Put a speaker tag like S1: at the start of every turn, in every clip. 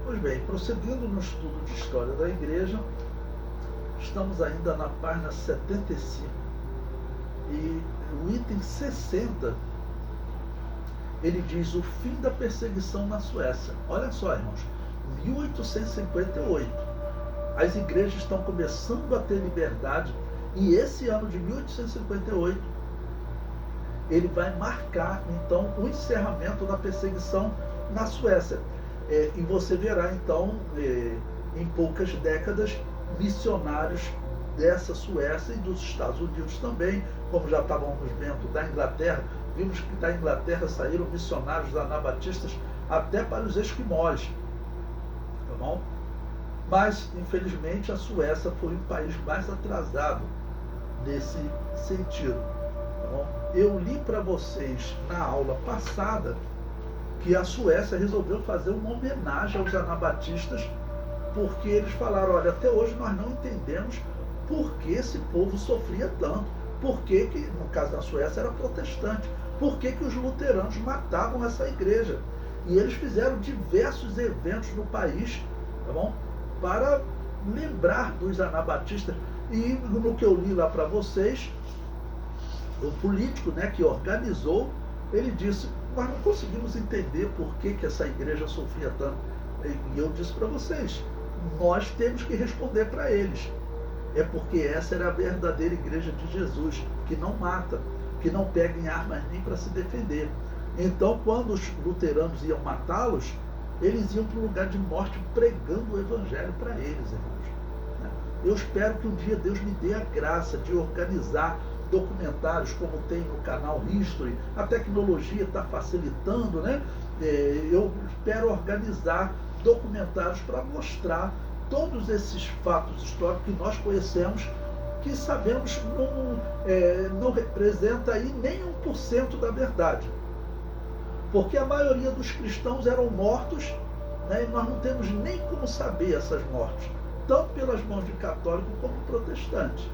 S1: Pois bem, prosseguindo no estudo de história da igreja, estamos ainda na página 75 e o item 60, ele diz o fim da perseguição na Suécia. Olha só, irmãos, 1858, as igrejas estão começando a ter liberdade e esse ano de 1858, ele vai marcar, então, o encerramento da perseguição na Suécia. E você verá, então, em poucas décadas, missionários dessa Suécia e dos Estados Unidos também, como já estávamos vendo da Inglaterra. Vimos que da Inglaterra saíram missionários anabatistas até para os esquimós. Tá bom? Mas, infelizmente, a Suécia foi o país mais atrasado nesse sentido. Tá bom? Eu li para vocês na aula passada que a Suécia resolveu fazer uma homenagem aos anabatistas, porque eles falaram, olha, até hoje nós não entendemos por que esse povo sofria tanto, por que, no caso da Suécia, era protestante, por que os luteranos matavam essa igreja. E eles fizeram diversos eventos no país, tá bom? Para lembrar dos anabatistas. E no que eu li lá para vocês, o político, né, que organizou, ele disse, nós não conseguimos entender por que essa igreja sofria tanto. E eu disse para vocês, nós temos que responder para eles. É porque essa era a verdadeira igreja de Jesus, que não mata, que não pega em armas nem para se defender. Então, quando os luteranos iam matá-los, eles iam para o lugar de morte pregando o evangelho para eles, irmãos. Eu espero que um dia Deus me dê a graça de organizar documentários como tem no canal History. A tecnologia está facilitando, né? Eu espero organizar documentários para mostrar todos esses fatos históricos que nós conhecemos, que sabemos não representa aí nem 1% da verdade. Porque a maioria dos cristãos eram mortos, né, e nós não temos nem como saber essas mortes, tanto pelas mãos de católico como protestante.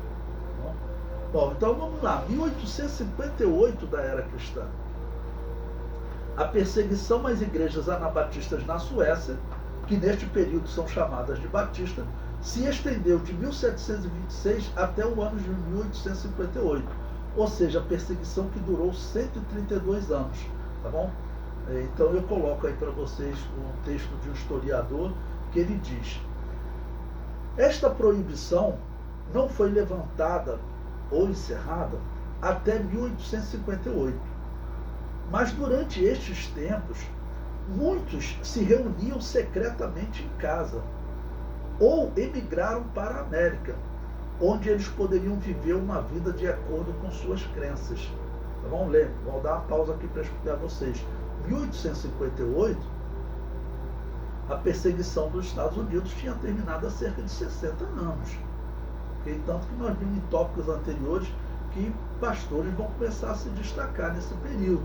S1: Bom, então vamos lá, 1858 da era cristã. A perseguição às igrejas anabatistas na Suécia, que neste período são chamadas de batista, se estendeu de 1726 até o ano de 1858, ou seja, a perseguição que durou 132 anos, tá bom? Então eu coloco aí para vocês um texto de um historiador que ele diz: esta proibição não foi levantada ou encerrada até 1858, mas durante estes tempos muitos se reuniam secretamente em casa ou emigraram para a América, onde eles poderiam viver uma vida de acordo com suas crenças. Tá bom? Lembre, vou dar uma pausa aqui para explicar a vocês. 1858, a perseguição dos Estados Unidos tinha terminado há cerca de 60 anos. Okay? Tanto que nós vimos em tópicos anteriores que pastores vão começar a se destacar nesse período.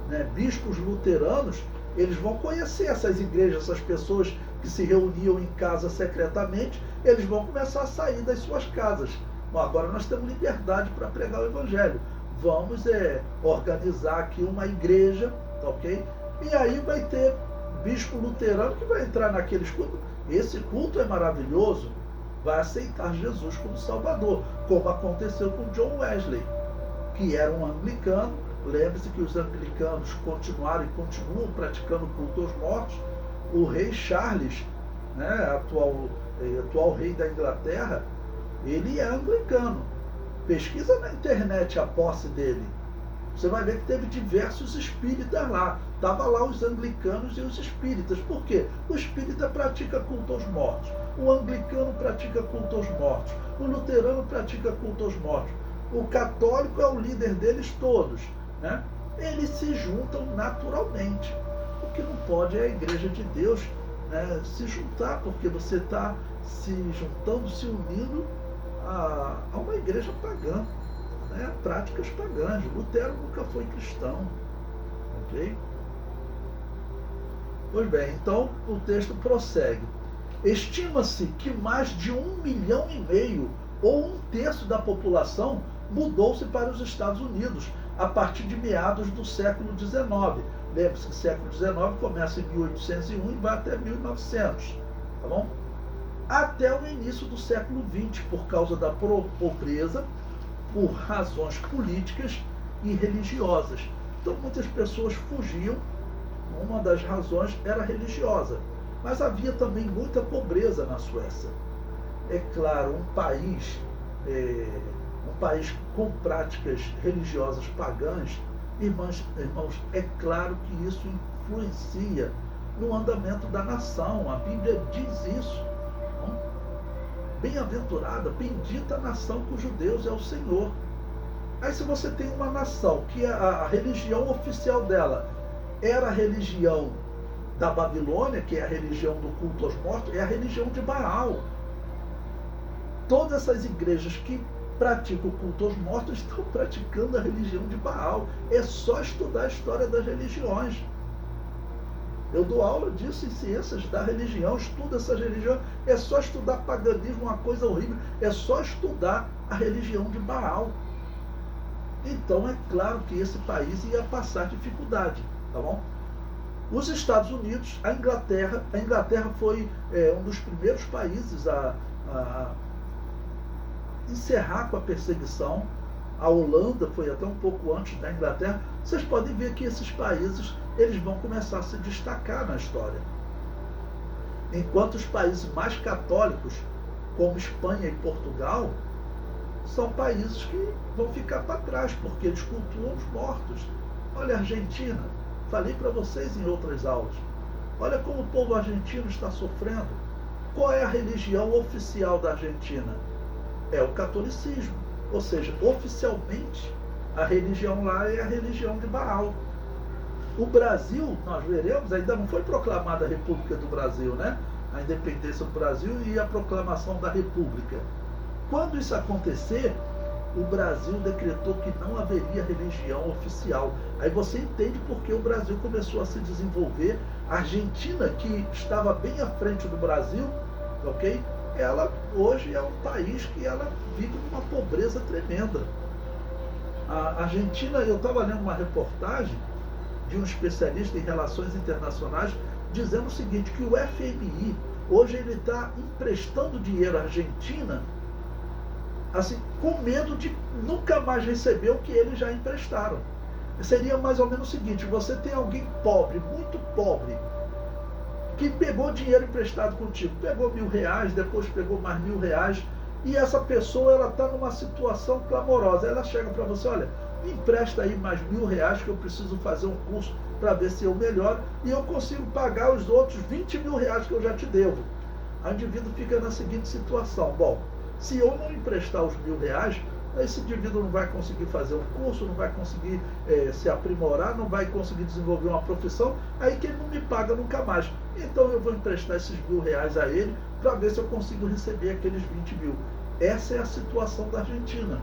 S1: Né? Bispos luteranos, eles vão conhecer essas igrejas, essas pessoas que se reuniam em casa secretamente, eles vão começar a sair das suas casas. Bom, agora nós temos liberdade para pregar o evangelho. Vamos organizar aqui uma igreja, ok? E aí vai ter bispo luterano que vai entrar naqueles cultos. Esse culto é maravilhoso, vai aceitar Jesus como Salvador, como aconteceu com John Wesley, que era um anglicano. Lembre-se que os anglicanos continuaram e continuam praticando culto aos mortos. O rei Charles, né, atual rei da Inglaterra, ele é anglicano. Pesquisa na internet a posse dele. Você vai ver que teve diversos espíritas lá. Estava lá os anglicanos e os espíritas. Por quê? O espírita pratica culto aos mortos. O anglicano pratica culto aos mortos. O luterano pratica culto aos mortos. O católico é o líder deles todos. Né? Eles se juntam naturalmente. O que não pode é a igreja de Deus, né, se juntar, porque você está se juntando, se unindo a uma igreja pagã, né, práticas pagãs. Lutero nunca foi cristão. Ok? Pois bem, então o texto prossegue. Estima-se que mais de 1,5 milhão ou 1/3 da população mudou-se para os Estados Unidos a partir de meados do século XIX, Lembre-se que século XIX começa em 1801 e vai até 1900, tá bom? Até o início do século XX, por causa da pobreza, por razões políticas e religiosas. Então muitas pessoas fugiam, uma das razões era religiosa, mas havia também muita pobreza na Suécia. É claro, um país com práticas religiosas pagãs, irmãos, é claro que isso influencia no andamento da nação. A Bíblia diz isso. Bem-aventurada, bendita a nação cujo Deus é o Senhor. Aí se você tem uma nação que a religião oficial dela era a religião da Babilônia, que é a religião do culto aos mortos, é a religião de Baal. Todas essas igrejas que praticam o culto aos mortos estão praticando a religião de Baal. É só estudar a história das religiões. Eu dou aula disso em ciências da religião, estudo essas religiões. É só estudar paganismo, uma coisa horrível. É só estudar a religião de Baal. Então é claro que esse país ia passar dificuldade, tá bom? Os Estados Unidos, a Inglaterra foi um dos primeiros países a encerrar com a perseguição. A Holanda foi até um pouco antes da Inglaterra. Vocês podem ver que esses países eles vão começar a se destacar na história. Enquanto os países mais católicos, como Espanha e Portugal, são países que vão ficar para trás, porque eles cultuam os mortos. Olha a Argentina, falei para vocês em outras aulas. Olha como o povo argentino está sofrendo. Qual é a religião oficial da Argentina? É o catolicismo. Ou seja, oficialmente, a religião lá é a religião de Baal. O Brasil, nós veremos, ainda não foi proclamada a República do Brasil, né? A independência do Brasil e a proclamação da República. Quando isso acontecer, o Brasil decretou que não haveria religião oficial. Aí você entende por que o Brasil começou a se desenvolver. A Argentina, que estava bem à frente do Brasil, ok? Ela hoje é um país que ela vive uma pobreza tremenda. A Argentina, eu estava lendo uma reportagem de um especialista em relações internacionais dizendo o seguinte, que o FMI hoje ele está emprestando dinheiro à Argentina assim, com medo de nunca mais receber o que eles já emprestaram. Seria mais ou menos o seguinte, você tem alguém pobre, muito pobre, que pegou dinheiro emprestado contigo, pegou R$1.000, depois pegou mais R$1.000, e essa pessoa ela está numa situação clamorosa. Ela chega para você, olha, me empresta aí mais R$1.000 que eu preciso fazer um curso para ver se eu melhoro e eu consigo pagar os outros R$20.000 que eu já te devo. O indivíduo fica na seguinte situação, bom, se eu não emprestar os R$1.000, esse indivíduo não vai conseguir fazer um curso, não vai conseguir se aprimorar, não vai conseguir desenvolver uma profissão, aí que ele não me paga nunca mais. Então eu vou emprestar esses R$1.000 a ele para ver se eu consigo receber aqueles 20.000. Essa é a situação da Argentina.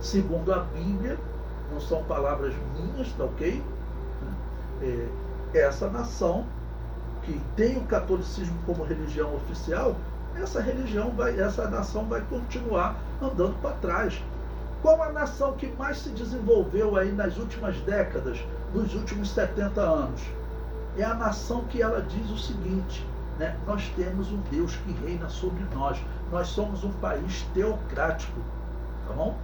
S1: Segundo a Bíblia, não são palavras minhas, tá ok? Essa nação que tem o catolicismo como religião oficial, essa nação vai continuar andando para trás. Qual a nação que mais se desenvolveu aí nas últimas décadas, nos últimos 70 anos? É a nação que ela diz o seguinte, né? Nós temos um Deus que reina sobre nós somos um país teocrático, tá bom?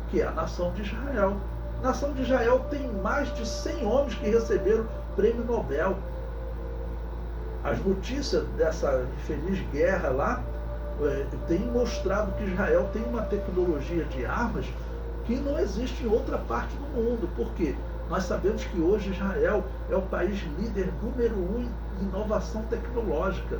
S1: Que é a nação de Israel. A nação de Israel tem mais de 100 homens que receberam o prêmio Nobel. As notícias dessa infeliz guerra lá têm mostrado que Israel tem uma tecnologia de armas que não existe em outra parte do mundo. Por quê? Nós sabemos que hoje Israel é o país líder número 1 em inovação tecnológica.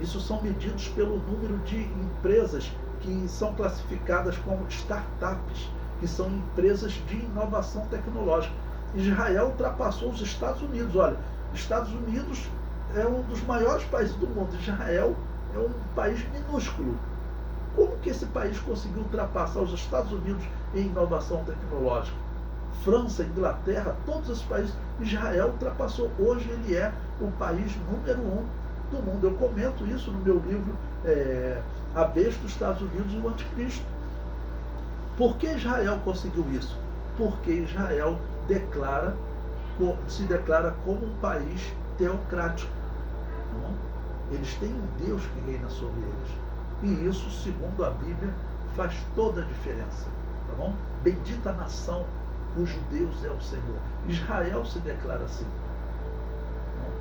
S1: Isso são medidos pelo número de empresas que são classificadas como startups, que são empresas de inovação tecnológica. Israel ultrapassou os Estados Unidos. Olha, Estados Unidos é um dos maiores países do mundo. Israel é um país minúsculo. Como que esse país conseguiu ultrapassar os Estados Unidos em inovação tecnológica? França, Inglaterra, todos esses países. Israel ultrapassou. Hoje ele é o país número 1 do mundo. Eu comento isso no meu livro A Besta dos Estados Unidos e o Anticristo. Por que Israel conseguiu isso? Porque Israel declara se declara como um país teocrático. Tá bom? Eles têm um Deus que reina sobre eles. E isso, segundo a Bíblia, faz toda a diferença. Tá bom? Bendita a nação cujo Deus é o Senhor. Israel se declara assim.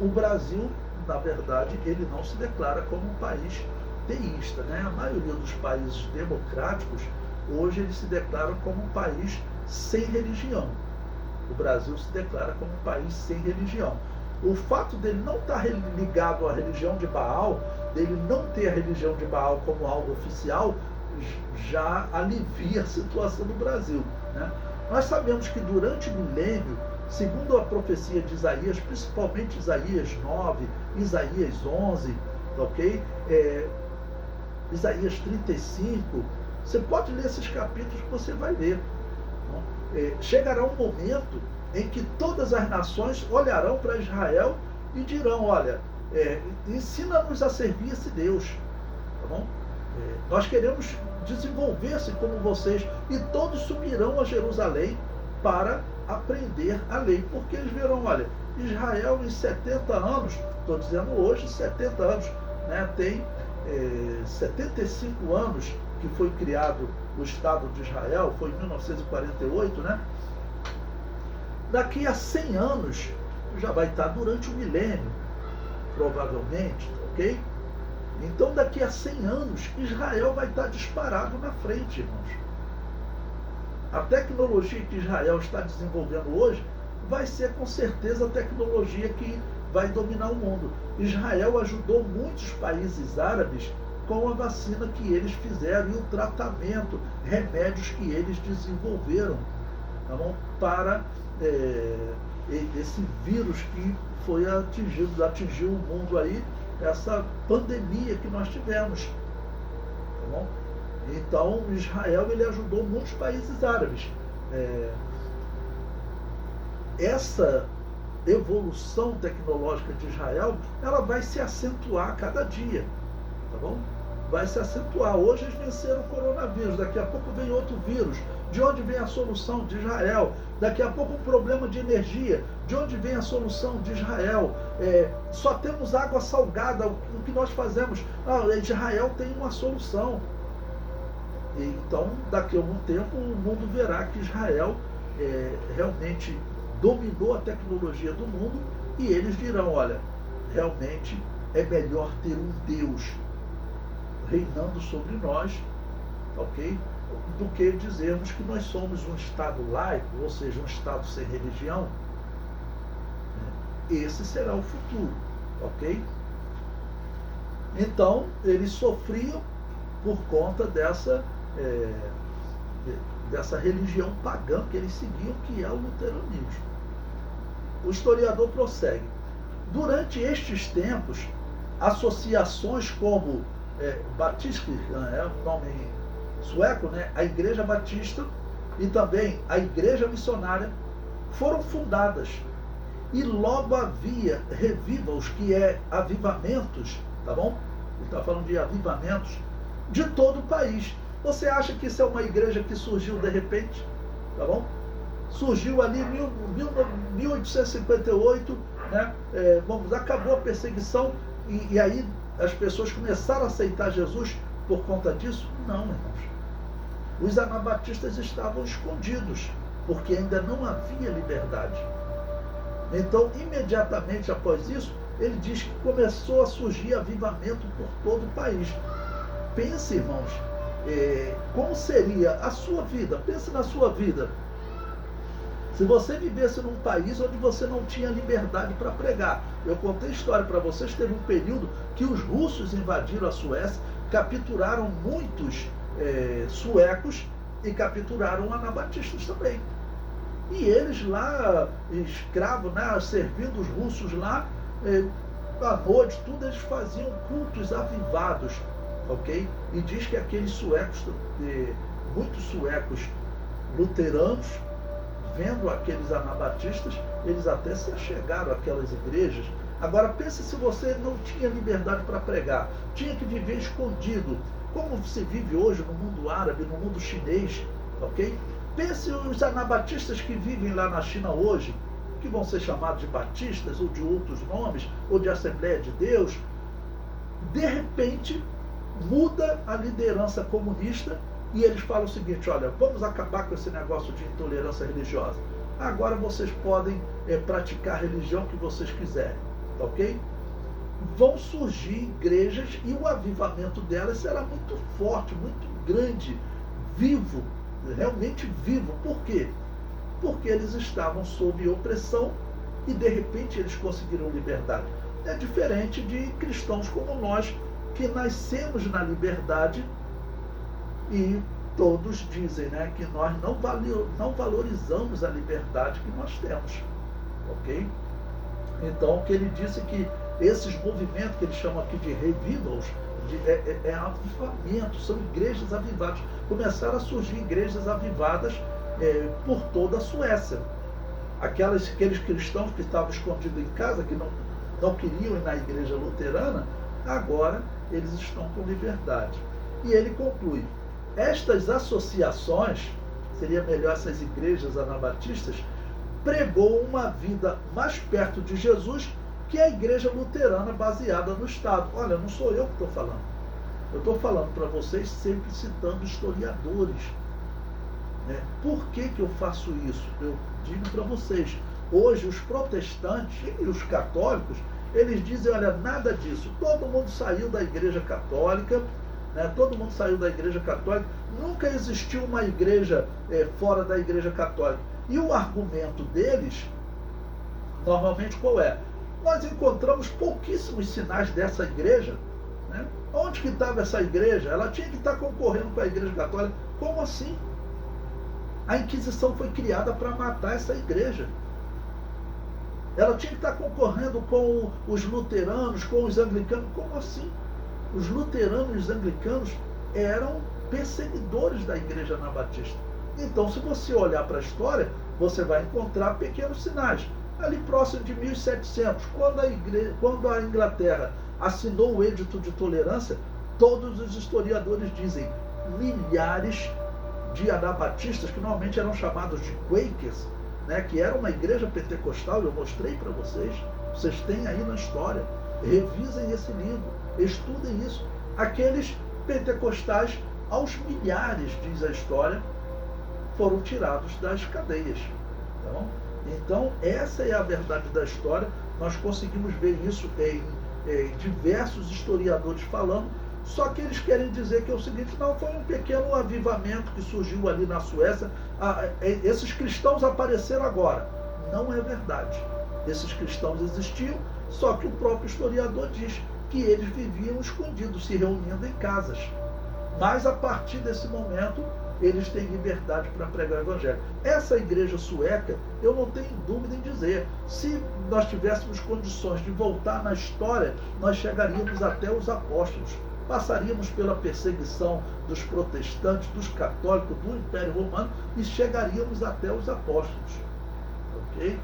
S1: O Brasil, na verdade, ele não se declara como um país teísta, né? A maioria dos países democráticos, hoje, eles se declaram como um país sem religião. O Brasil se declara como um país sem religião. O fato dele não estar ligado à religião de Baal, dele não ter a religião de Baal como algo oficial, já alivia a situação do Brasil, né? Nós sabemos que durante o milênio, segundo a profecia de Isaías, principalmente Isaías 9, Isaías 11, ok? Isaías 35, você pode ler esses capítulos que você vai ver. Chegará um momento em que todas as nações olharão para Israel e dirão, olha, ensina-nos a servir esse Deus, tá bom? Nós queremos desenvolver-se como vocês, e todos subirão a Jerusalém para aprender a lei, porque eles verão, olha, Israel em 70 anos, estou dizendo hoje, 70 anos, né, tem 75 anos que foi criado o Estado de Israel, foi em 1948, né? Daqui a 100 anos, já vai estar durante o milênio, provavelmente, ok? Então, daqui a 100 anos, Israel vai estar disparado na frente, irmãos. A tecnologia que Israel está desenvolvendo hoje vai ser, com certeza, a tecnologia que vai dominar o mundo. Israel ajudou muitos países árabes com a vacina que eles fizeram e o tratamento, remédios que eles desenvolveram, tá bom? Para esse vírus que foi atingiu o mundo aí, essa pandemia que nós tivemos, tá bom? Então, Israel, ele ajudou muitos países árabes. Essa evolução tecnológica de Israel, ela vai se acentuar a cada dia, tá bom? Vai se acentuar. Hoje eles venceram o coronavírus, daqui a pouco vem outro vírus. De onde vem a solução? De Israel. Daqui a pouco um problema de energia. De onde vem a solução? De Israel. Só temos água salgada. O que nós fazemos? Israel tem uma solução. Então, daqui a algum tempo, o mundo verá que Israel realmente dominou a tecnologia do mundo, e eles dirão, olha, realmente é melhor ter um Deus reinando sobre nós, ok? Do que dizermos que nós somos um Estado laico, ou seja, um Estado sem religião. Esse será o futuro, ok? Então, eles sofriam por conta dessa religião pagã que eles seguiam, que é o luteranismo. O historiador prossegue. Durante estes tempos, associações como Batista, é o nome sueco, né? A Igreja Batista e também a Igreja Missionária foram fundadas. E logo havia revivals, que é avivamentos, tá bom? Ele está falando de avivamentos de todo o país. Você acha que isso é uma igreja que surgiu de repente? Tá bom? Surgiu ali em 1858, né? Acabou a perseguição e aí as pessoas começaram a aceitar Jesus por conta disso? Não, irmãos. Os anabatistas estavam escondidos, porque ainda não havia liberdade. Então, imediatamente após isso, ele diz que começou a surgir avivamento por todo o país. Pense, irmãos, como seria a sua vida? Pense na sua vida. Se você vivesse num país onde você não tinha liberdade para pregar. Eu contei a história para vocês, teve um período que os russos invadiram a Suécia, capturaram muitos suecos e capturaram anabatistas também. E eles lá, escravos, né, servindo os russos lá, à noite, tudo, eles faziam cultos avivados, ok? E diz que aqueles suecos, muitos suecos luteranos, vendo aqueles anabatistas, eles até se achegaram àquelas igrejas. Agora pense se você não tinha liberdade para pregar, tinha que viver escondido, como se vive hoje no mundo árabe, no mundo chinês, ok? Pense os anabatistas que vivem lá na China hoje, que vão ser chamados de batistas, ou de outros nomes, ou de Assembleia de Deus, de repente muda a liderança comunista e eles falam o seguinte: olha, vamos acabar com esse negócio de intolerância religiosa. Agora vocês podem praticar a religião que vocês quiserem, ok? Vão surgir igrejas e o avivamento delas será muito forte, muito grande, vivo, realmente vivo. Por quê? Porque eles estavam sob opressão e de repente eles conseguiram liberdade. É diferente de cristãos como nós, que nascemos na liberdade e todos dizem, né, que nós não valorizamos a liberdade que nós temos, ok? Então, o que ele disse que esses movimentos que ele chama aqui de revivals, é avivamento, são igrejas avivadas. Começaram a surgir igrejas avivadas por toda a Suécia. Aqueles cristãos que estavam escondidos em casa, que não queriam ir na igreja luterana, agora eles estão com liberdade. E ele conclui: estas associações, seria melhor essas igrejas anabatistas, pregou uma vida mais perto de Jesus que a igreja luterana baseada no Estado. Olha, não sou eu que estou falando. Eu estou falando para vocês sempre citando historiadores. Né? Por que eu faço isso? Eu digo para vocês. Hoje os protestantes e os católicos, eles dizem, olha, nada disso. Todo mundo saiu da igreja católica, né? Todo mundo saiu da igreja católica. Nunca existiu uma igreja fora da igreja católica. E o argumento deles, normalmente qual é? Nós encontramos pouquíssimos sinais dessa igreja. Né? Onde que estava essa igreja? Ela tinha que estar concorrendo com a igreja católica. Como assim? A Inquisição foi criada para matar essa igreja. Ela tinha que estar concorrendo com os luteranos, com os anglicanos. Como assim? Os luteranos e os anglicanos eram perseguidores da igreja anabatista. Então, se você olhar para a história, você vai encontrar pequenos sinais. Ali próximo de 1700, quando a Inglaterra assinou o Edito de Tolerância, todos os historiadores dizem milhares de anabatistas, que normalmente eram chamados de Quakers, né, que era uma igreja pentecostal, eu mostrei para vocês têm aí na história, revisem esse livro, estudem isso. Aqueles pentecostais, aos milhares, diz a história, foram tirados das cadeias. Então, essa é a verdade da história. Nós conseguimos ver isso em diversos historiadores falando, só que eles querem dizer que é o seguinte: não, foi um pequeno avivamento que surgiu ali na Suécia, esses cristãos apareceram agora. Não é verdade. Esses cristãos existiam, só que o próprio historiador diz que eles viviam escondidos, se reunindo em casas. Mas a partir desse momento, eles têm liberdade para pregar o evangelho. Essa igreja sueca, eu não tenho dúvida em dizer, se nós tivéssemos condições de voltar na história, nós chegaríamos até os apóstolos. Passaríamos pela perseguição dos protestantes, dos católicos, do Império Romano e chegaríamos até os apóstolos. Ok?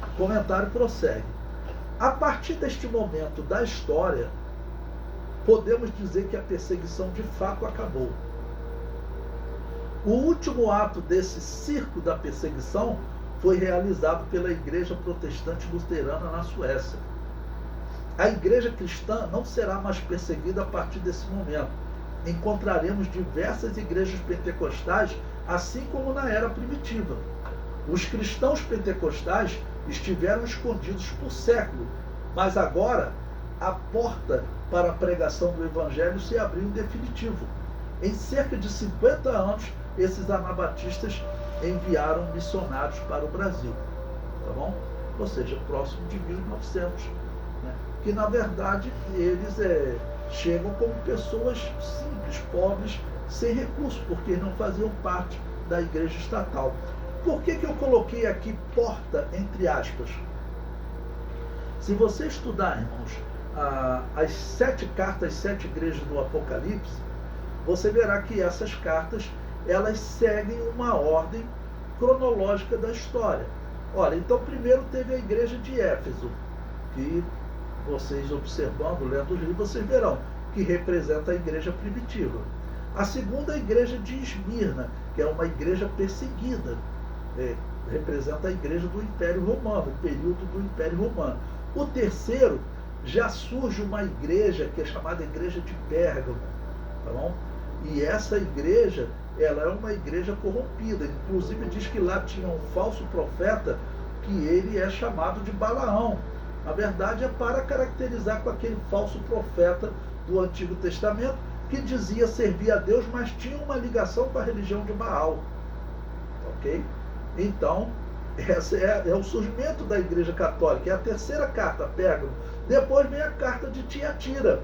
S1: O comentário prossegue. A partir deste momento da história, podemos dizer que a perseguição de fato acabou. O último ato desse circo da perseguição foi realizado pela Igreja Protestante Luterana na Suécia. A igreja cristã não será mais perseguida a partir desse momento. Encontraremos diversas igrejas pentecostais, assim como na era primitiva. Os cristãos pentecostais estiveram escondidos por séculos, mas agora a porta para a pregação do evangelho se abriu em definitivo. Em cerca de 50 anos, esses anabatistas enviaram missionários para o Brasil, tá bom? Ou seja, próximo de 1900. Que na verdade eles chegam como pessoas simples, pobres, sem recursos, porque não faziam parte da igreja estatal. Por que eu coloquei aqui porta entre aspas? Se você estudar, irmãos, as 7 cartas, 7 igrejas do Apocalipse, você verá que essas cartas, elas seguem uma ordem cronológica da história. Olha, então primeiro teve a igreja de Éfeso, que vocês observando, lendo os livros, vocês verão que representa a igreja primitiva. A segunda, a igreja de Esmirna, que é uma igreja perseguida, representa a igreja do Império Romano, o período do Império Romano. O terceiro, já surge uma igreja que é chamada Igreja de Pérgamo, tá bom? E essa igreja, ela é uma igreja corrompida, inclusive diz que lá tinha um falso profeta, que ele é chamado de Balaão. Na verdade é para caracterizar com aquele falso profeta do Antigo Testamento, que dizia servir a Deus, mas tinha uma ligação com a religião de Baal. Ok? Então, esse é o surgimento da Igreja Católica, é a terceira carta, Pérgamo. Depois vem a carta de Tiatira.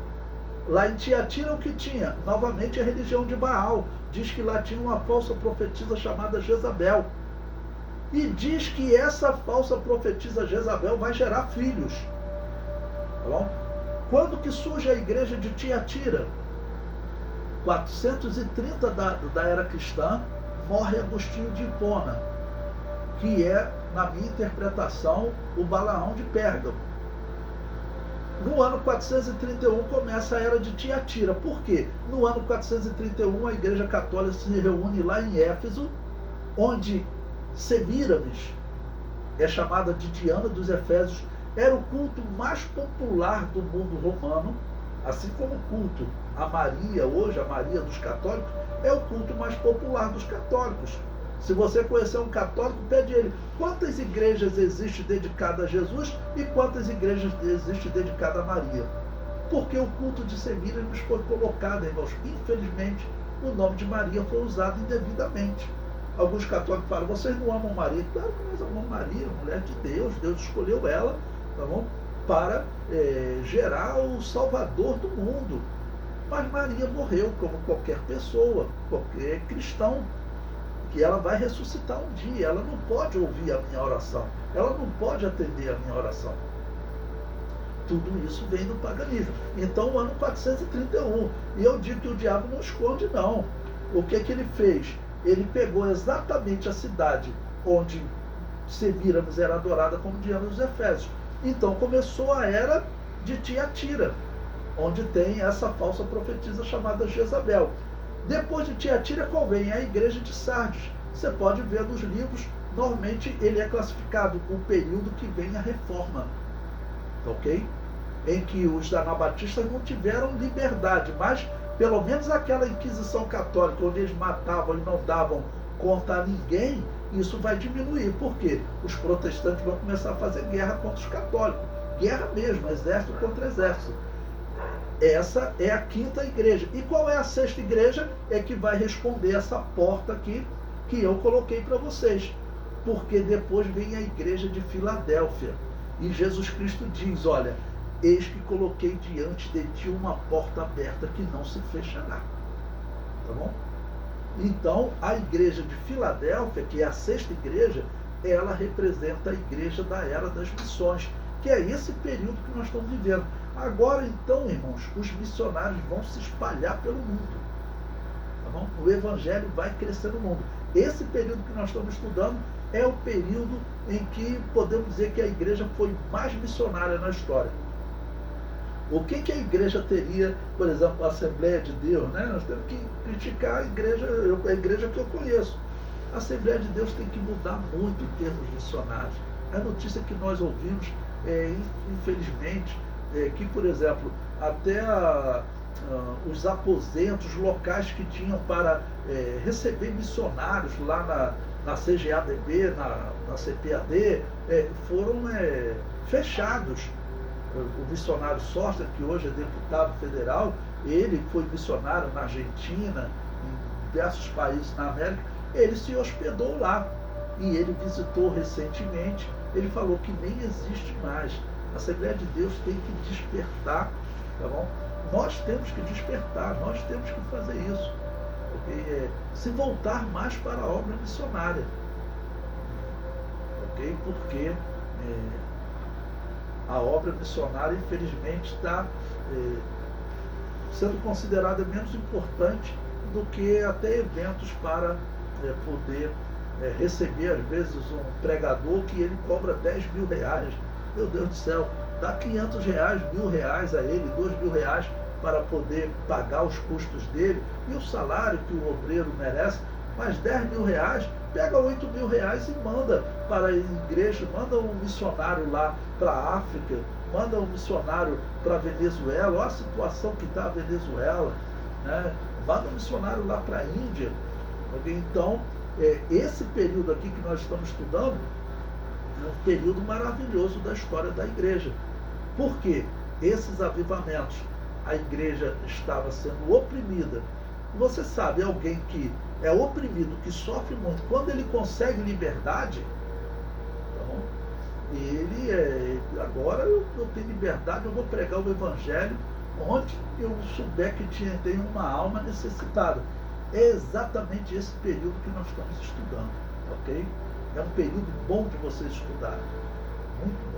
S1: Lá em Tiatira o que tinha? Novamente a religião de Baal. Diz que lá tinha uma falsa profetisa chamada Jezabel. E diz que essa falsa profetisa Jezabel vai gerar filhos. Tá bom? Quando que surge a igreja de Tiatira? 430 da era cristã, morre Agostinho de Hipona, que é, na minha interpretação, o Balaão de Pérgamo. No ano 431 começa a era de Tiatira. Por quê? No ano 431 a Igreja Católica se reúne lá em Éfeso, onde Semíramis, é chamada de Diana dos Efésios, era o culto mais popular do mundo romano, assim como o culto a Maria, hoje a Maria dos católicos, é o culto mais popular dos católicos. Se você conhecer um católico, pede ele quantas igrejas existem dedicadas a Jesus e quantas igrejas existem dedicadas a Maria. Porque o culto de Semíramis foi colocado, irmãos. Infelizmente, o nome de Maria foi usado indevidamente. Alguns católicos falam, vocês não amam Maria? Claro que nós amamos Maria, mulher de Deus. Deus escolheu ela, tá bom? Para gerar o Salvador do mundo. Mas Maria morreu como qualquer pessoa, qualquer cristão, que ela vai ressuscitar um dia. Ela não pode ouvir a minha oração, ela não pode atender a minha oração. Tudo isso vem do paganismo. Então, o ano 431. E eu digo que o diabo não esconde, não. O que ele fez? Ele pegou exatamente a cidade onde Semíramis era adorada como Diana dos Efésios. Então começou a era de Tiatira, onde tem essa falsa profetisa chamada Jezabel. Depois de Tiatira, qual vem? A igreja de Sardes. Você pode ver nos livros, normalmente ele é classificado com o período que vem a reforma, ok? Em que os anabatistas não tiveram liberdade, mas pelo menos aquela Inquisição Católica, onde eles matavam e não davam conta a ninguém, isso vai diminuir. Por quê? Os protestantes vão começar a fazer guerra contra os católicos. Guerra mesmo, exército contra exército. Essa é a quinta igreja. E qual é a sexta igreja? É que vai responder essa porta aqui que eu coloquei para vocês. Porque depois vem a igreja de Filadélfia. E Jesus Cristo diz, olha, eis que coloquei diante de ti uma porta aberta que não se fechará. Tá bom? Então, a igreja de Filadélfia, que é a sexta igreja, ela representa a igreja da era das missões, que é esse período que nós estamos vivendo. Agora, então, irmãos, os missionários vão se espalhar pelo mundo. Tá bom? O evangelho vai crescer no mundo. Esse período que nós estamos estudando é o período em que podemos dizer que a igreja foi mais missionária na história. O que a igreja teria, por exemplo, a Assembleia de Deus, né? Nós temos que criticar a igreja que eu conheço. A Assembleia de Deus tem que mudar muito em termos missionários. A notícia que nós ouvimos, infelizmente, que, por exemplo, até os aposentos locais que tinham para receber missionários lá na CGADB, na CPAD, foram fechados. O missionário Soster, que hoje é deputado federal, ele foi missionário na Argentina, em diversos países na América, ele se hospedou lá. E ele visitou recentemente, ele falou que nem existe mais. A Assembleia de Deus tem que despertar, tá bom? Nós temos que despertar, nós temos que fazer isso. Se voltar mais para a obra missionária. Ok? Porque a obra missionária, infelizmente, está sendo considerada menos importante do que até eventos para poder receber, às vezes, um pregador que ele cobra 10 mil reais. Meu Deus do céu, dá 500 reais, R$1.000 a ele, R$2.000 para poder pagar os custos dele e o salário que o obreiro merece, mas 10 mil reais pega 8 mil reais e manda para a igreja, manda um missionário lá para a África, manda um missionário para a Venezuela, olha a situação que está a Venezuela, né? Manda um missionário lá para a Índia. Então, esse período aqui que nós estamos estudando é um período maravilhoso da história da igreja. Por quê? Esses avivamentos, a igreja estava sendo oprimida. Você sabe, alguém que é oprimido, que sofre muito, quando ele consegue liberdade, então, agora eu tenho liberdade, eu vou pregar o evangelho onde eu souber que tem uma alma necessitada. É exatamente esse período que nós estamos estudando, ok? É um período bom de você estudar, muito bom.